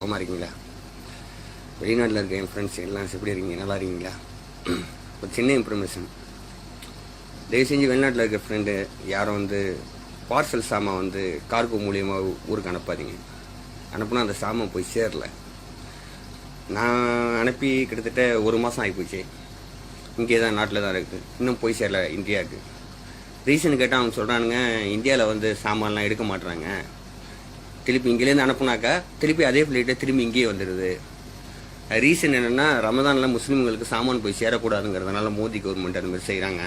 சும்மா இருக்கீங்களா? வெளிநாட்டில் இருக்க என் ஃப்ரெண்ட்ஸ் எல்லாம் எப்படி இருக்கீங்க? நல்லா இருக்கீங்களா? ஒரு சின்ன இன்ஃபர்மேஷன். தயவு செஞ்சு வெளிநாட்டில் இருக்க ஃப்ரெண்டு யாரும் பார்சல் சாமான் கார்கோ மூலியமாக ஊருக்கு அனுப்பாதீங்க. அனுப்புனா அந்த சாமான் போய் சேரல. நான் அனுப்பி கிட்டத்தட்ட 1 மாதம் ஆகிப்போச்சு. இங்கே தான் நாட்டில் தான் இருக்குது, இன்னும் போய் சேரல இந்தியாவுக்கு. ரீசன் கேட்டால் அவங்க சொல்கிறானுங்க, இந்தியாவில் சாமான்லாம் எடுக்க மாட்டுறாங்க, திருப்பி இங்கேருந்து அனுப்புனாக்கா திருப்பி அதே ஃப்ளைட்டை திரும்பி இங்கேயே வந்துடுது. ரீசன் என்னென்னா, ரமதானில் முஸ்லீம்களுக்கு சாமான் போய் சேரக்கூடாதுங்கிறதுனால மோடி கவர்மெண்ட் அந்த மாதிரி செய்கிறாங்க.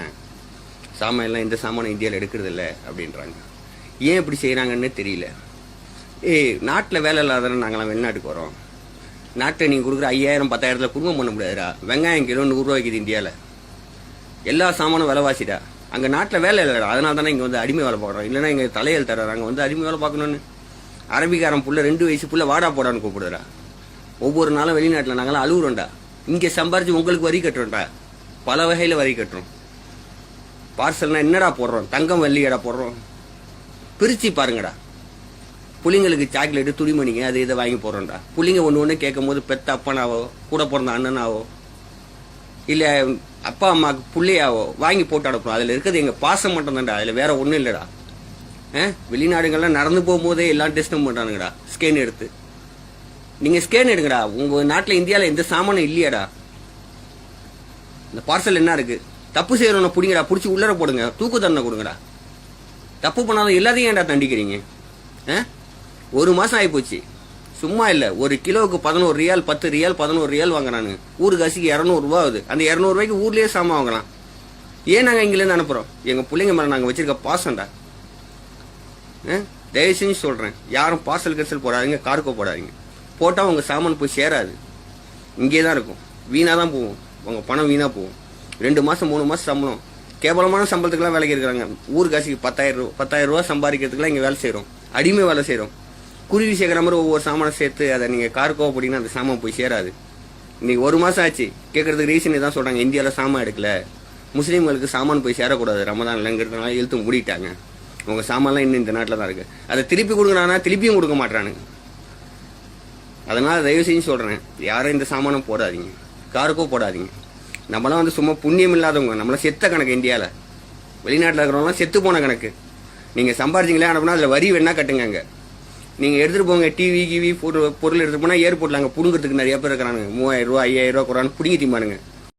சாமான் எல்லாம் இந்த சாமானை இந்தியாவில் எடுக்கிறது இல்லை அப்படின்றாங்க. ஏன் இப்படி செய்கிறாங்கன்னு தெரியல. நாட்டில் வேலை இல்லாதானே நாங்களாம் வெளிநாட்டுக்கு வரோம். நாட்டில் நீங்கள் கொடுக்குற 5000 10,000 குடும்பம் பண்ண முடியாதுடா. வெங்காயம் கிலோ 100 ரூபா வைக்குது இந்தியாவில். எல்லா சாமானும் விலைவாசிடா. அங்கே நாட்டில் வேலை இல்லைடா. அதனால தானே இங்கே அடிமை வேலை பார்க்குறோம். இல்லைன்னா இங்கே தலையல் தர்றாங்க அடிமை வேலை பார்க்கணுன்னு. அரபிக்காரன் புள்ள 2 வயசு புள்ள வாடா போடான்னு கூப்பிடுறா. ஒவ்வொரு நாளும் வெளிநாட்டில் நாங்களாம் அழுகுறோம்டா. இங்கே சம்பாரிச்சு உங்களுக்கு வரி கட்டுறோம்டா. பல வகையில் வரி கட்டுறோம். பார்சல்னா என்னடா போடுறோம்? தங்கம் வெள்ளியடா போடுறோம். பிரிச்சு பாருங்கடா. புள்ளிங்களுக்கு சாக்லேட்டு துணிமணிங்க அது இதை வாங்கி போடுறோம்டா. புள்ளிங்க ஒன்று கேட்கும் போது பெத்த அப்பனாவோ கூட பிறந்த அண்ணனாவோ இல்லை அப்பா அம்மாவுக்கு புள்ளையாவோ வாங்கி போட்டு அனுப்புறோம். அதில் இருக்கிறது எங்கள் பாசம் மட்டும் தான்டா. அதில் வேற ஒன்றும் இல்லைடா. வெளிநாடுகள்லாம் நடந்து போகும்போதே எல்லாம் டெஸ்ட்டும் பண்ணுறானுங்கடா. ஸ்கேன் எடுத்து நீங்கள் ஸ்கேன் எடுங்கடா. உங்கள் நாட்டில் இந்தியாவில் எந்த சாமானும் இல்லையாடா. இந்த பார்சல் என்ன இருக்குது? தப்பு செய்யறவனை பிடிங்கடா, பிடிச்சி உள்ளர போடுங்க, தூக்கு தண்டனை கொடுங்கடா. தப்பு பண்ணாலும் எல்லாத்தையும் ஏன்டா தண்டிக்கிறீங்க? 1 மாதம் ஆகிப்போச்சு. சும்மா இல்லை, ஒரு கிலோவுக்கு 11 ரியால் 10 ரியால் 11 ரியால் வாங்குறானுங்க. ஊருக்கு காசுக்கு 200 ரூபா ஆகுது. அந்த 200 ரூபாய்க்கு ஊர்லேயே சாமான் வாங்கலாம். ஏன் நாங்கள் இங்கிலேருந்து அனுப்புகிறோம்? எங்கள் பிள்ளைங்க மேலே நாங்கள் வச்சிருக்க பாசம்டா. தயவு செஞ்சு சொல்கிறேன், யாரும் பார்சல் கரிசல் போடாதீங்க, கார்கோ போடாதீங்க. போட்டால் உங்கள் சாமான் போய் சேராது, இங்கே தான் இருக்கும். வீணாக தான் போகும். உங்கள் பணம் வீணாக போகும். 2 மாதம் 3 மாதம் சம்பளம், கேவலமான சம்பளத்துக்குலாம் வேலைக்கு இருக்கிறாங்க. ஊர் காசுக்கு 10,000 ரூபா சம்பாதிக்கிறதுக்குலாம் இங்கே வேலை செய்கிறோம். அடிமை வேலை செய்கிறோம். குருவி சேர்க்குற மாதிரி ஒவ்வொரு சாமானை சேர்த்து அதை நீங்கள் கார்கோ அப்படின்னா அந்த சாமான் போய் சேராது. இன்னைக்கு 1 மாதம் ஆச்சு. கேட்கறதுக்கு ரீசன் தான் சொல்கிறாங்க, இந்தியாவில் சாமான் எடுக்கல, முஸ்லீம்களுக்கு சாமான் போய் சேரக்கூடாது ரமதான்லங்கிறதுனால இழுத்து மூடிட்டாங்க. உங்கள் சாமான்லாம் இன்னும் இந்த நாட்டில் தான் இருக்குது. அதை திருப்பி கொடுக்குறானா, திருப்பியும் கொடுக்க மாட்டானுங்க. அதனால் தயவு செஞ்சு சொல்கிறேன், யாரும் இந்த சாமானம் போடாதீங்க, கார்கோ போடாதீங்க. நம்மளாம் சும்மா புண்ணியம் இல்லாதவங்க. நம்மளாம் செத்த கணக்கு. இந்தியாவில் வெளிநாட்டில் இருக்கிறவங்களாம் செத்து போன கணக்கு. நீங்கள் சம்பாரிச்சிங்களே அனுப்புனா அதில் வரி வேணா கட்டுங்க. அங்கே நீங்கள் எடுத்துகிட்டு போங்க, டிவி பொருள் எடுத்துகிட்டு போனால் ஏர்போர்ட்டில் அங்கே புடுங்கிறதுக்கு நிறைய பேர் இருக்கிறாங்க. 3000 ரூபா 5000 ரூபா குறான்னு பிடிங்கி திம்பானுங்க.